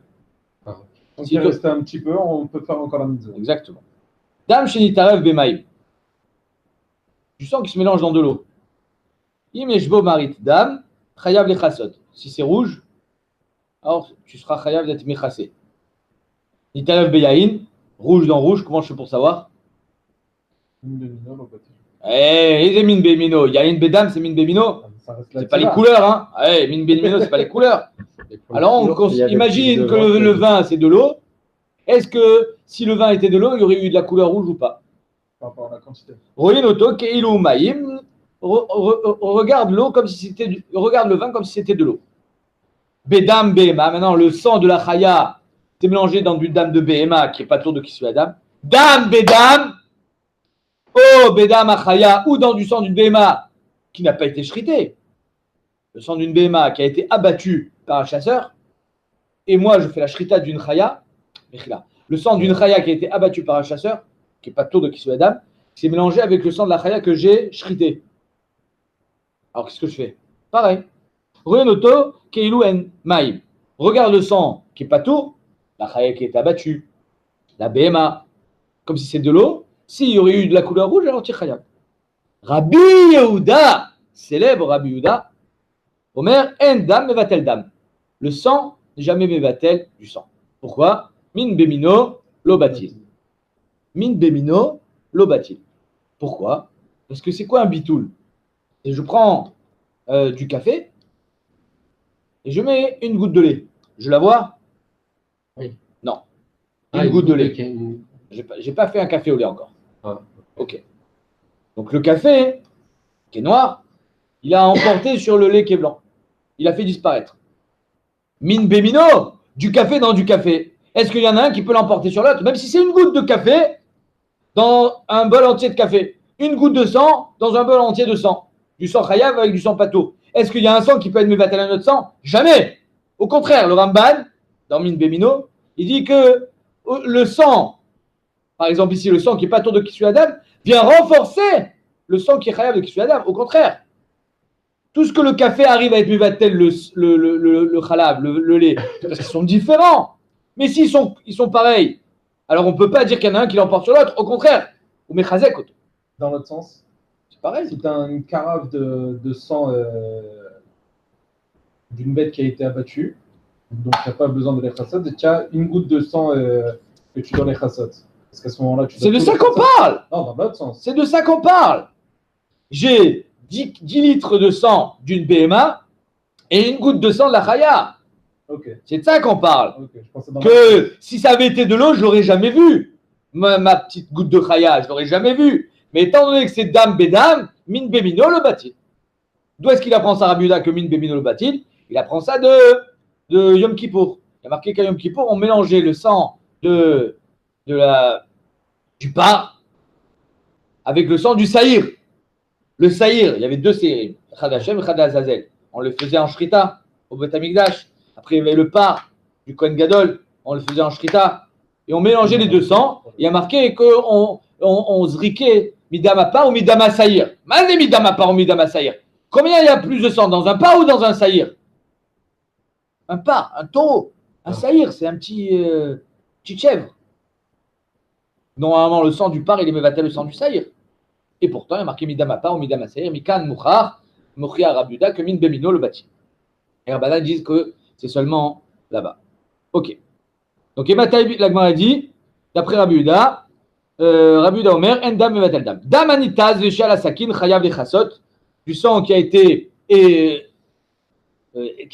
Speaker 2: Donc, si il reste un petit peu, on peut faire encore la mitzvah.
Speaker 1: Exactement. Dame shenitarev bemaim. Du sang qui se mélange dans de l'eau. Imeshbo marit dam, chayav lechasot. Si c'est rouge, alors tu seras chayav d'être mechassé. Nitarev beyain, rouge dans rouge, comment je fais pour savoir? Eh, min bemino. Yain bedam, c'est min bemino. C'est pas les couleurs, hein. Eh, min bemino, c'est pas les couleurs. Alors, on imagine que le vin, c'est de l'eau. Est-ce que si le vin était de l'eau, il y aurait eu de la couleur rouge ou pas?
Speaker 2: Par rapport à la quantité.
Speaker 1: Regarde l'eau comme si c'était regarde le vin comme si c'était de l'eau. Bedam Behema. Maintenant, le sang de la chaya c'est mélangé dans du dam de Behema qui n'est pas tour de Kissu Adam. Dam Bedam. Oh Bedam Achaya. Ou dans du sang d'une Behema qui n'a pas été shrité. Le sang d'une Behema qui a été abattu par un chasseur. Et moi, je fais la shrita d'une chaya. Le sang d'une chaya qui a été abattu par un chasseur, qui n'est pas tour de Kissu Adam, c'est mélangé avec le sang de la chaya que j'ai shrité. Alors, qu'est-ce que je fais? Pareil. Renoto, Keilu en Maïm. Regarde le sang qui n'est pas tour, la chaya qui est abattue, la BMA, comme si c'est de l'eau. S'il y aurait eu de la couleur rouge, alors tu chaya. Rabbi Yehuda, célèbre Rabbi Yehuda, Omer, en dam mevatel dam. Le sang n'est jamais mevatel du sang. Pourquoi? Min bemino lobatil. Min bemino lobatil. Pourquoi? Parce que c'est quoi un bitoul? Et je prends du café et je mets une goutte de lait. Je la vois?
Speaker 4: Oui.
Speaker 1: Non. Une goutte de lait. J'ai pas fait un café au lait encore. Ok. Donc le café qui est noir, il a emporté sur le lait qui est blanc. Il a fait disparaître. Min bemino, du café dans du café. Est-ce qu'il y en a un qui peut l'emporter sur l'autre? Même si c'est une goutte de café dans un bol entier de café. Une goutte de sang dans un bol entier de sang. Du sang chayav avec du sang pato. Est-ce qu'il y a un sang qui peut être mevatel à notre sang? Jamais. Au contraire, le Ramban, dans Min Bemino, il dit que le sang, par exemple ici, le sang qui est pato de Kissu Adam, vient renforcer le sang qui est chayav de Kissu Adam. Au contraire. Tout ce que le café arrive à être mevatel, le chalav, le lait, parce qu'ils sont différents. Mais s'ils sont pareils, alors on ne peut pas dire qu'il y en a un qui l'emporte sur l'autre. Au contraire. Ou mechazek.
Speaker 2: Dans l'autre sens,
Speaker 1: c'est pareil.
Speaker 2: Si tu as une carafe de sang d'une bête qui a été abattue, donc tu n'as pas besoin de l'echasot, et tu as une goutte de sang que tu dois l'echasot. Parce qu'à ce moment-là,
Speaker 1: c'est de ça qu'on parle.
Speaker 2: Non, dans l'autre sens.
Speaker 1: C'est de ça qu'on parle. J'ai 10 litres de sang d'une BMA et une goutte de sang de la Chaya.
Speaker 2: Okay.
Speaker 1: C'est de ça qu'on parle.
Speaker 2: Okay.
Speaker 1: Que si ça avait été de l'eau, je ne l'aurais jamais vu. Ma petite goutte de Chaya, je ne l'aurais jamais vu. Mais étant donné que c'est Dam Bedam, Min Bemino le Batil. D'où est-ce qu'il apprend ça, Rabbi Yehuda, que Min Bemino le Batil? Il apprend ça de Yom Kippour. Il y a marqué qu'à Yom Kippour, on mélangeait le sang du par avec le sang du Saïr. Le Saïr, il y avait deux Saïrim, Chad Hashem et Chad Azazel. On le faisait en Shrita, au Beth Amikdash. Après, il y avait le par du Kohen Gadol, on le faisait en Shrita. Et on mélangeait les deux sangs. Il y a marqué qu'on zriquait Midama par ou Midama Saïr. Malgré Midama par ou Midama Saïr. Combien il y a plus de sang, dans un par ou dans un Saïr? Un par, un taureau. Un Saïr, c'est un petit chèvre. Normalement, le sang du par, il est mévatel le sang du Saïr. Et pourtant, il y a marqué Midama par ou Midama Saïr. Mikan Mouchar, Mochia Rabbi Yehuda, que Min Bemino le bâti. Et Rabbanan disent que c'est seulement là-bas. Ok. Donc, Emataï, l'Agmara dit, d'après Rabbi Yehuda, Omer, En dam mevatel dam. Dam anitaz veshal asakin chayav lechasot, du sang qui a été qui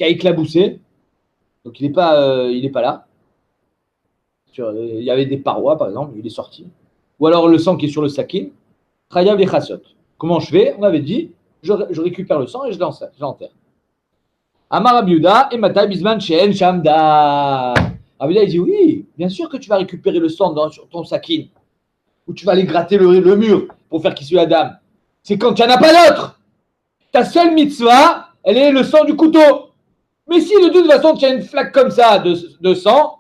Speaker 1: a éclaboussé. Donc, il n'est pas là. Il y avait des parois, par exemple, il est sorti. Ou alors le sang qui est sur le sakin, chayav lechasot. Comment je fais? On avait dit, je récupère le sang et je l'enterre. Amar Rabbi Yehuda, Emataï bisman she'en shamda. Rabbi Yehuda, il dit oui, bien sûr que tu vas récupérer le sang sur ton sakin, ou tu vas aller gratter le mur pour faire qu'il soit la dame. C'est quand tu n'en as pas d'autre. Ta seule mitzvah, elle est le sang du couteau. Mais si de toute façon tu as une flaque comme ça de sang,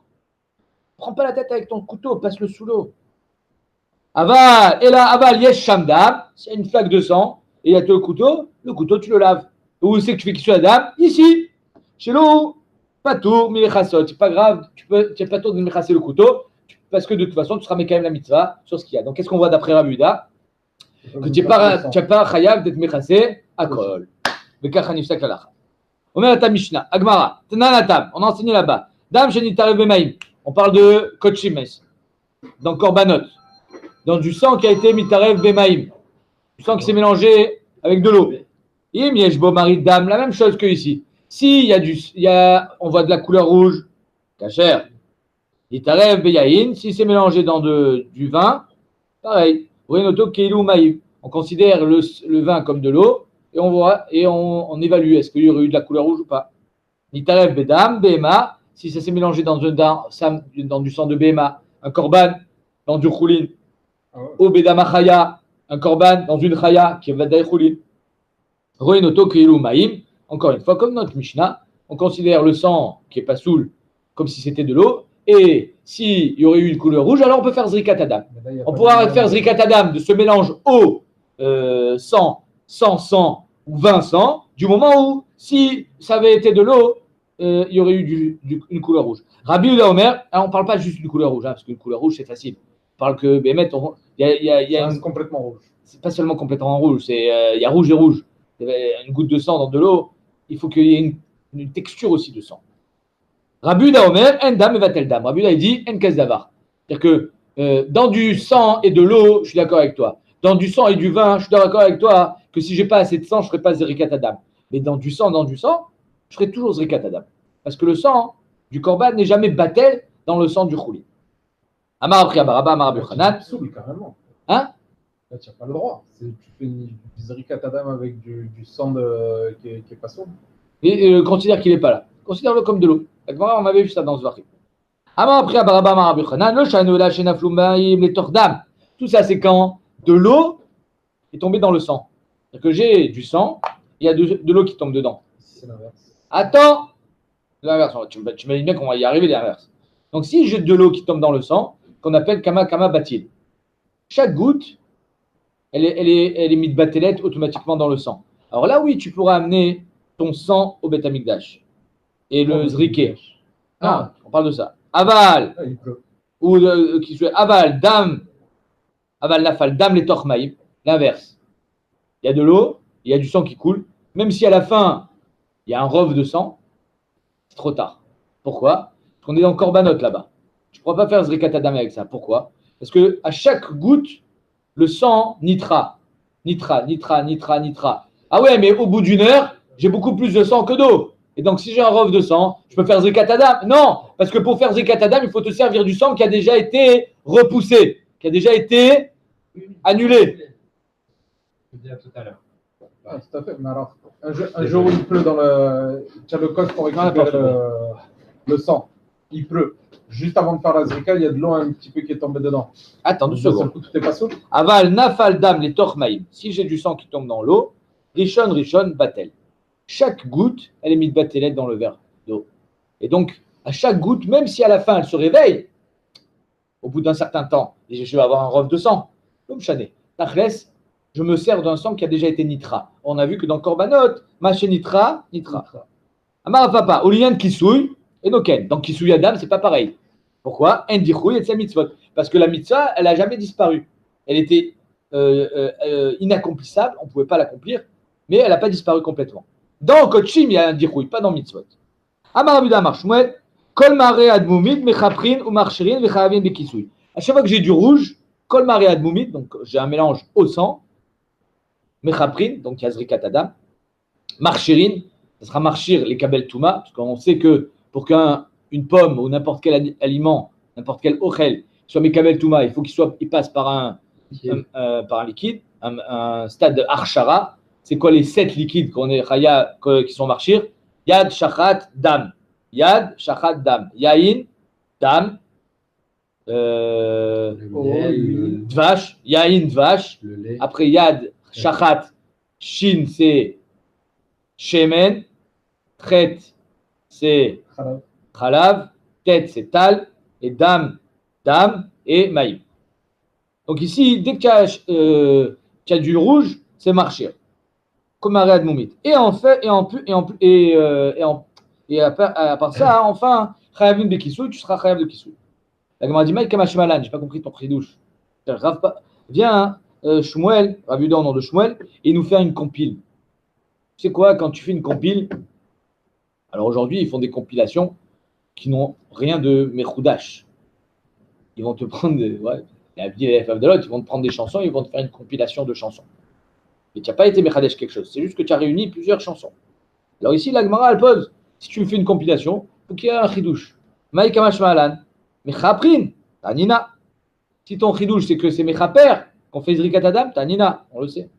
Speaker 1: prends pas la tête avec ton couteau, passe-le sous l'eau. Aval, et là, aval, yesh shamdam, c'est une flaque de sang, et il y a le couteau tu le laves. Où c'est que tu fais qu'il soit la dame? Ici, chez l'eau. Pas tour, mais c'est pas grave, tu n'as pas tour de méchasser le couteau, parce que de toute façon, tu seras quand même la mitzvah sur ce qu'il y a. Donc, qu'est-ce qu'on voit d'après Rabbi Yehuda? Que tu n'as pas chayav d'être méchassé à kol. On met à ta Mishnah, Agmara, Tananatam, on a enseigné là-bas. Dam Shenitarev Bemaim, on parle de Kochimes, dans Korbanot, dans du sang qui a été Mitarev Bemaim, du sang qui s'est mélangé avec de l'eau. Im Yeshbo Marit Dam, la même chose que ici. Si on voit de la couleur rouge, kacher. Itarev beyahin, si c'est mélangé dans du vin, pareil. On considère le vin comme de l'eau et on voit et on évalue est-ce qu'il y aurait eu de la couleur rouge ou pas. Itarev bedam bema, si ça s'est mélangé dans du sang de bema, un korban dans du choulin, ou bedama chaya, un korban dans une chaya qui va d'ailleurs choulin. Roenoto keilu maim. Encore une fois, comme notre Mishnah, on considère le sang qui est pas saoul comme si c'était de l'eau. Et s'il y aurait eu une couleur rouge, alors on peut faire Zrikat Adam. On pourra faire Zrikat Adam de ce mélange eau, sang, ou vin sang, du moment où, si ça avait été de l'eau, il y aurait eu une couleur rouge. Rabbi Yehuda Omer, on ne parle pas juste d'une couleur rouge, parce qu'une couleur rouge, c'est facile. On parle que, il y a
Speaker 2: complètement rouge.
Speaker 1: C'est pas seulement complètement rouge, il y a rouge et rouge. Une goutte de sang dans de l'eau, il faut qu'il y ait une texture aussi de sang. Rabbi Yehuda Omer, en dam et vatel dam. Rabbi Yehuda, il dit, en kes davar. C'est-à-dire que dans du sang et de l'eau, je suis d'accord avec toi. Dans du sang et du vin, je suis d'accord avec toi que si j'ai pas assez de sang, je ne ferai pas zrikat adam. Mais dans du sang, je ferai toujours zrikat adam. Parce que le sang du korban n'est jamais batel dans le sang du chouli. Amar Abriabaraba, Amar Abuchanan.
Speaker 2: Carrément.
Speaker 1: Hein?
Speaker 2: Là, tu n'as pas le droit. Tu fais une zrikat adam avec du sang qui est pas saoul.
Speaker 1: Et considère qu'il n'est pas là. Considère-le comme de l'eau. On avait vu ça dans ce varé. Tout ça, c'est quand de l'eau est tombée dans le sang. C'est-à-dire que j'ai du sang, il y a de l'eau qui tombe dedans.
Speaker 2: C'est l'inverse.
Speaker 1: Attends, l'inverse. Tu m'imagines bien qu'on va y arriver, l'inverse. Donc, si j'ai de l'eau qui tombe dans le sang, qu'on appelle kama batil, chaque goutte, elle est mise batelette automatiquement dans le sang. Alors là, oui, tu pourras amener ton sang au Beth Amikdash et le zriquer. Non, on parle de ça. Aval, ou qui soit aval, dam, aval nafal, dam les torchmaïm, l'inverse. Il y a de l'eau, il y a du sang qui coule, même si à la fin, il y a un rove de sang, c'est trop tard. Pourquoi? Parce qu'on est dans Korbanot là-bas. Tu ne pourras pas faire zrikat adam avec ça. Pourquoi? Parce que à chaque goutte, le sang nitra. Nitra. Ah ouais, mais au bout d'une heure, j'ai beaucoup plus de sang que d'eau. Et donc, si j'ai un rov de sang, je peux faire Zikat Adam. Non, parce que pour faire Zikat Adam, il faut te servir du sang qui a déjà été repoussé, qui a déjà été annulé.
Speaker 4: Je dis à tout à l'heure.
Speaker 2: Ah, tout à fait. Mais alors, un jour où il pleut dans le. Tu as le coche pour récupérer le sang. Il pleut. Juste avant de faire la zrika, il y a de l'eau un petit peu qui est tombée dedans.
Speaker 1: Attends 2 secondes.
Speaker 2: Tout est pas souple.
Speaker 1: Aval, nafal, dam, les tormaïm. Si j'ai du sang qui tombe dans l'eau, rishon, batel. Chaque goutte, elle est mise batelet dans le verre d'eau. Et donc, à chaque goutte, même si à la fin elle se réveille, au bout d'un certain temps, et je vais avoir un rov de sang, comme chané, tachles, je me sers d'un sang qui a déjà été nitra. On a vu que dans Korbanot, maché nitra. Amar papa, olien kisouy, et noken. Donc kisouy adam, c'est pas pareil. Pourquoi? Endichouy et sa mitzvot. Parce que la mitzvah, elle n'a jamais disparu. Elle était inaccomplissable, on ne pouvait pas l'accomplir, mais elle n'a pas disparu complètement. Dans Kochim, il y a un dichouy, pas dans mitzvot. Amar Abuda Amar Shmuel, Kol Mare Admoumid, Mechaprin ou Marchirin, Vechavin Bekisouy. À chaque fois que j'ai du rouge, Kol Mare Admoumid, donc j'ai un mélange au sang, Mechaprin, donc il y a Zrikat Adam, Marchirin, ça sera Marchir, les Kabel Touma, parce qu'on sait que pour qu'une pomme ou n'importe quel aliment, n'importe quel ochel, soit Mekabel Touma, il faut qu'il passe par un liquide, un stade de Archara. C'est quoi les 7 liquides qui sont marchir? Yad, Shachat, Dam. Yad, Shachat, Dam. Yain, Dam. Dvash. Yain, Dvash. Après Yad, Shachat, Shin, c'est Shemen. Chet, c'est Khalav. Tet, c'est Tal. Et Dam, et Maïm. Donc ici, dès que tu as du rouge, c'est marchir. Comme un réad moumit. Et en fait, à part ça, enfin, Chayavin Bekisouy, tu seras Chayav de Kisouy. La Gemara dit, Maïk Kamashmalan, j'ai pas compris ton pridouche. Viens, Shmuel, Rabbi Uda au nom de Shmuel, et il nous fait une compile. Tu sais quoi, quand tu fais une compile, alors aujourd'hui, ils font des compilations qui n'ont rien de Mechoudash. Ils vont te prendre, la vie et la de l'autre, ils vont te prendre des chansons, ils vont te faire une compilation de chansons. Et tu n'as pas été Mechadesh quelque chose, c'est juste que tu as réuni plusieurs chansons. Alors ici, la Gemara, elle pose, si tu me fais une compilation, il faut qu'il y ait un chidouche. Maïka Mashmalan, Mechaprin, Tanina. Si ton chidouche, c'est que c'est Mechaper, qu'on fait Zrikat Adam, Tanina, on le sait.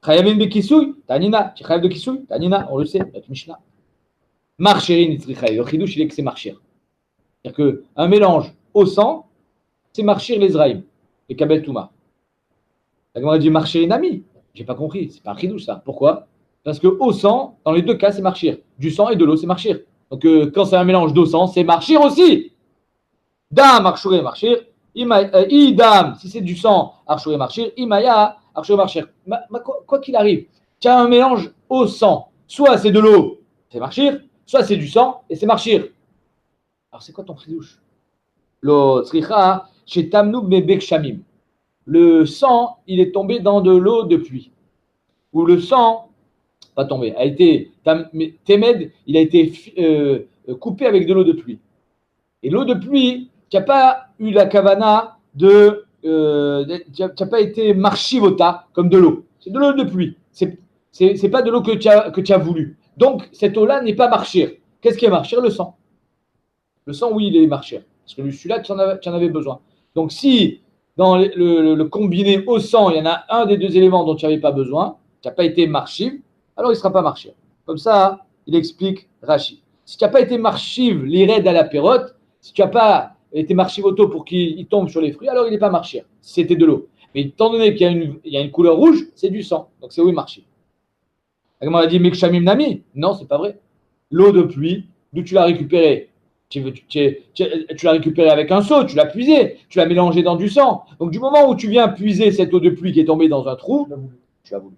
Speaker 1: Chayavin Bekisouy, Tanina. Tu chayav de Kisouy, Tanina, on le sait, notre Mishnah. Marcherin Itzrichaï, le chidouche, il est que c'est marchir. C'est-à-dire qu'un mélange au sang, c'est marchir les Zraïm, les Kabel Touma. La Gemara dit marcher nami. J'ai pas compris, c'est pas un chidouche ça. Pourquoi? Parce que au sang, dans les deux cas, c'est marchir. Du sang et de l'eau, c'est marchir. Donc quand c'est un mélange d'eau sang, c'est marchir aussi. Dam, marchouré, marchir. Idam, si c'est du sang, archouré, marchir. Imaya, archouré, marchir. Quoi qu'il arrive, tu as un mélange au sang. Soit c'est de l'eau, c'est marchir. Soit c'est du sang et c'est marchir. Alors c'est quoi ton chidouche? Lo tzricha, chez Tamnou Bebek Shamim. Le sang, il est tombé dans de l'eau de pluie. Ou le sang, pas tombé, a été, Témed, il a été coupé avec de l'eau de pluie. Et l'eau de pluie, tu n'as pas eu la kavana tu n'as pas été marchivota comme de l'eau. C'est de l'eau de pluie. C'est pas de l'eau que tu as voulu. Donc, cette eau-là n'est pas marchir. Qu'est-ce qui est marchir? Le sang. Le sang, oui, il est marchir. Parce que celui-là, tu en avais besoin. Donc, si dans le combiné au sang, il y en a un des deux éléments dont tu n'avais pas besoin, tu n'as pas été marchiv, alors il ne sera pas marchir. Comme ça, il explique Rashi. Si tu n'as pas été marchiv, l'ired à la pérote, si tu n'as pas été marchiv auto pour qu'il tombe sur les fruits, alors il n'est pas marchir, si c'était de l'eau. Mais étant donné qu'il y a une couleur rouge, c'est du sang. Donc c'est oui marchiv. On a dit Mekshamim Nami. Non, c'est pas vrai. L'eau de pluie, d'où tu l'as récupérée? Tu l'as récupéré avec un seau, tu l'as puisé, tu l'as mélangé dans du sang. Donc du moment où tu viens puiser cette eau de pluie qui est tombée dans un trou, tu l'as voulu.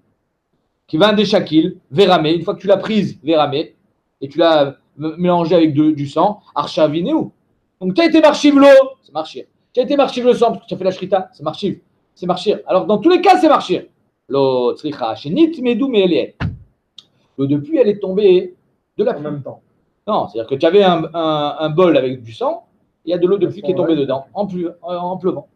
Speaker 1: Qui va un déchakil, véramé, une fois que tu l'as prise, véramé, et tu l'as mélangé avec du sang, archavinéou. Donc tu as été marchiv l'eau, c'est marchir. Tu as été marchiv le sang parce que tu as fait la shrita, c'est marchiv. C'est marchir. Alors dans tous les cas, c'est marchir. L'eau tzricha, shenit medou me'eliet. L'eau de pluie, elle est tombée de la pluie.
Speaker 2: En même temps.
Speaker 1: Non, c'est-à-dire que tu avais un bol avec du sang, il y a de l'eau de pluie qui est tombée dedans, en pleuvant.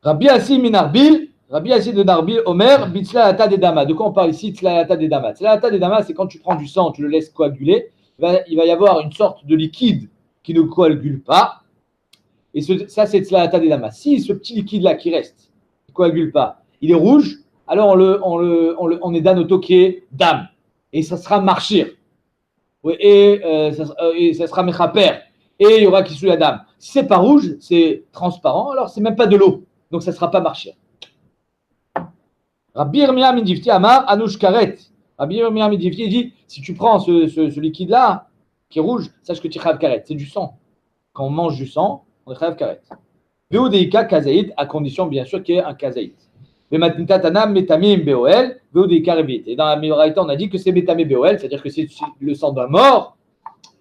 Speaker 1: Rabbi Assi Minarbil, Rabbi Assi de Narbil, Omer, Bitzlaata de Dama. De quoi on parle ici, Tzlaata de Dama? Tzlaata de Dama, c'est quand tu prends du sang, tu le laisses coaguler, il va y avoir une sorte de liquide qui ne coagule pas. Et ça, c'est Tzlaata de Dama. Si ce petit liquide-là qui reste, ne coagule pas, il est rouge, alors on est danoto qui est dame. Et ça sera marchir. Et ça sera mechaper. Et il y aura qui sous la dame. Si c'est pas rouge, c'est transparent, alors c'est même pas de l'eau. Donc ça ne sera pas marchir. Rabbi Yirmiyah Midifti Amar Anouch Karet. Rabbi Yirmiyah Midifti dit si tu prends ce liquide-là, qui est rouge, sache que tu es chayav karet. C'est du sang. Quand on mange du sang, on est chayav karet. Veodeika kazaït, à condition bien sûr qu'il y ait un kazaït. Et dans la Mibraïta, on a dit que c'est Métamé Béoel, c'est-à-dire que c'est le sang d'un mort.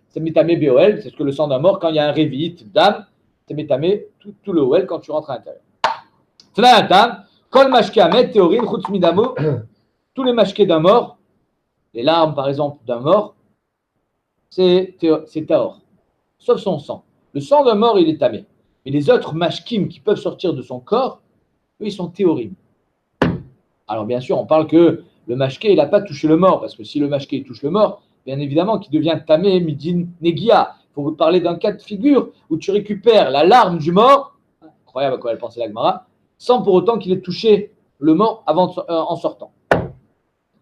Speaker 1: C'est Métamé Béoel, c'est que le sang d'un mort, quand il y a un révit d'âme, c'est Métamé tout le Oel quand tu rentres à l'intérieur. Tous les mashkés d'un mort, les larmes par exemple d'un mort, c'est Taor, sauf son sang. Le sang d'un mort, il est tamé. Mais les autres mashkim qui peuvent sortir de son corps, eux, ils sont théorim. Alors bien sûr, on parle que le mashké, il n'a pas touché le mort, parce que si le mashké touche le mort, bien évidemment qu'il devient tamé, midin, negia. Il faut vous parler d'un cas de figure où tu récupères la larme du mort, incroyable à quoi elle pensait la Gemara, sans pour autant qu'il ait touché le mort en sortant.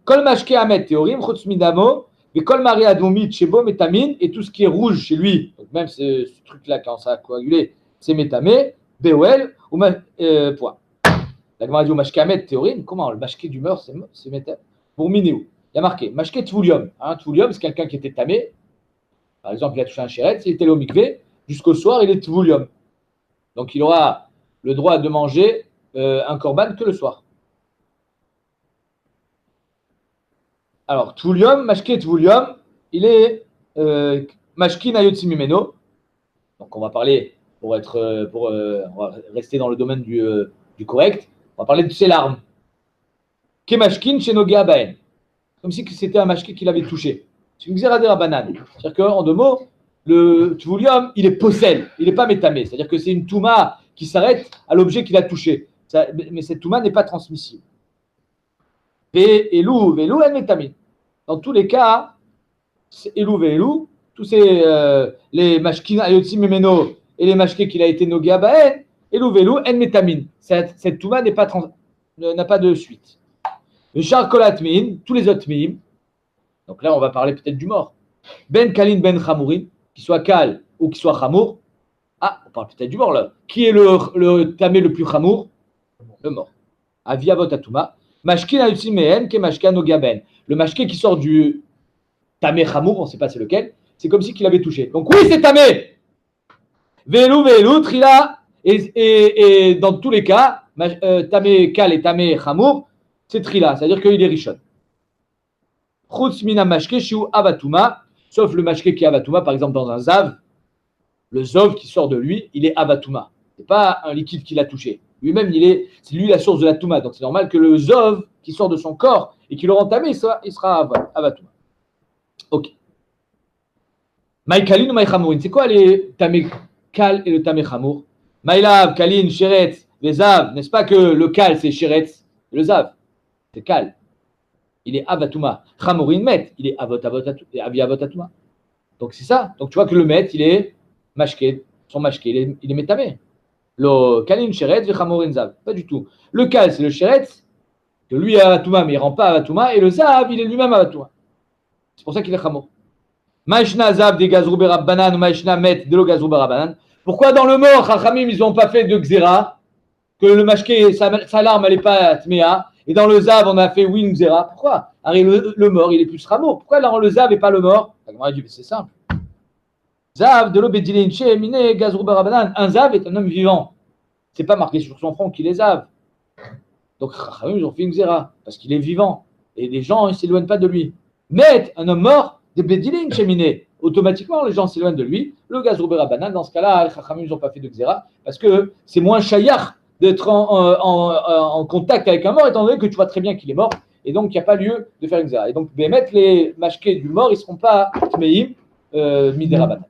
Speaker 1: Kol mashké amet théorim, chutz midamo, mais kol mari adomit shebo métamine, et tout ce qui est rouge chez lui, donc même ce truc-là quand ça a coagulé, c'est métamé, béouel, ou point. La Gemara dit au mashké amet théorim, comment le mashké du mort, c'est métamé. Pour minéou, il y a marqué mashké tvoulium. Tvoulium, c'est quelqu'un qui était tamé. Par exemple, il a touché un chéret, s'il était là au mikvé, jusqu'au soir, il est tvoulium. Donc il aura le droit de manger un korban que le soir. Alors, tvoulium, mashké tvoulium, il est mashkin ayotsimimeno. Donc on va parler, on va rester dans le domaine du correct, on va parler de ses larmes. Kemashkin shenogea baen. Comme si c'était un mashké qu'il avait touché. C'est une xéradera banane. C'est-à-dire qu'en deux mots, le tvoulium, il est possède, il n'est pas métamé. C'est-à-dire que c'est une touma qui s'arrête à l'objet qu'il a touché. Mais cette touma n'est pas transmissible. Elou, velu, en métamine. Dans tous les cas, elou, velu, tous ces les mashkin ayotzim memeno et les mashké qu'il a été nogea baen, elou, velu, en métamine. Cette touma n'a pas de suite. Le char kolatmin, tous les autres mim. Donc là, on va parler peut-être du mort. Ben kalin ben chamourin, qu'il soit kal ou qu'il soit chamour. Ah, on parle peut-être du mort là. Qui est le tamé le plus chamour? Le mort. Aviavot atuma. Mashkin ayutzim mehen ke mashkan ogaben. Le mashké qui sort du tamé chamour, on ne sait pas c'est lequel, c'est comme si qu'il avait touché. Donc oui, c'est tamé. Velu, trila. Et dans tous les cas, tamé kal et tamé chamour, c'est trila, c'est-à-dire qu'il est richon. Chutz mina mashke shiu avatuma, sauf le mashke qui est avatuma, par exemple dans un zav, le zov qui sort de lui, il est avatuma. Ce n'est pas un liquide qu'il a touché. Lui-même, c'est lui la source de la touma. Donc c'est normal que le zov qui sort de son corps et qui l'aura entamé, il sera avatuma. Ok. Maïkalin ou maïchamourin, c'est quoi les tamé kal et le tamé chamour? Maïlav, kalin, sheretz, les zav, n'est-ce pas que le kal c'est sheretz, le zav, c'est kal. Il est avatuma. Chamourin met, il est aviavotatuma. Donc c'est ça. Donc tu vois que le met, il est mashké, son mashké, il est métamé. Le kalin sheretz et chamourin zav. Pas du tout. Le kal, c'est le sheretz, que lui est avatuma, mais il ne rend pas avatuma, et le zav, il est lui-même avatuma. C'est pour ça qu'il est chamour. Maïshna zav des gazrou berabanan ou maïshna met de lo gazrou berabanan. Pourquoi dans le mort, Chachamim, ils n'ont pas fait de xéra, que le mashké, sa larme, elle n'est pas tméa, et dans le zav, on a fait oui, une xéra. Pourquoi? Le mort, il est plus chamour. Pourquoi dans le zav et pas le mort? C'est simple. Zav de l'obédilin chez Mine gazrou berabanan. Un zav est un homme vivant. C'est pas marqué sur son front qu'il est zav. Donc, Chachamim, ils ont fait une xéra, parce qu'il est vivant. Et les gens ne s'éloignent pas de lui. Mais un homme mort, des bédilin chez Mine. Automatiquement, les gens s'éloignent de lui. Le gazrou berabanan, dans ce cas-là, les Chachamim, ils n'ont pas fait de xéra, parce que c'est moins shayach d'être en contact avec un mort, étant donné que tu vois très bien qu'il est mort, et donc il n'y a pas lieu de faire une xéra. Et donc, les mashkés du mort, ils ne seront pas tmeim midérabanan.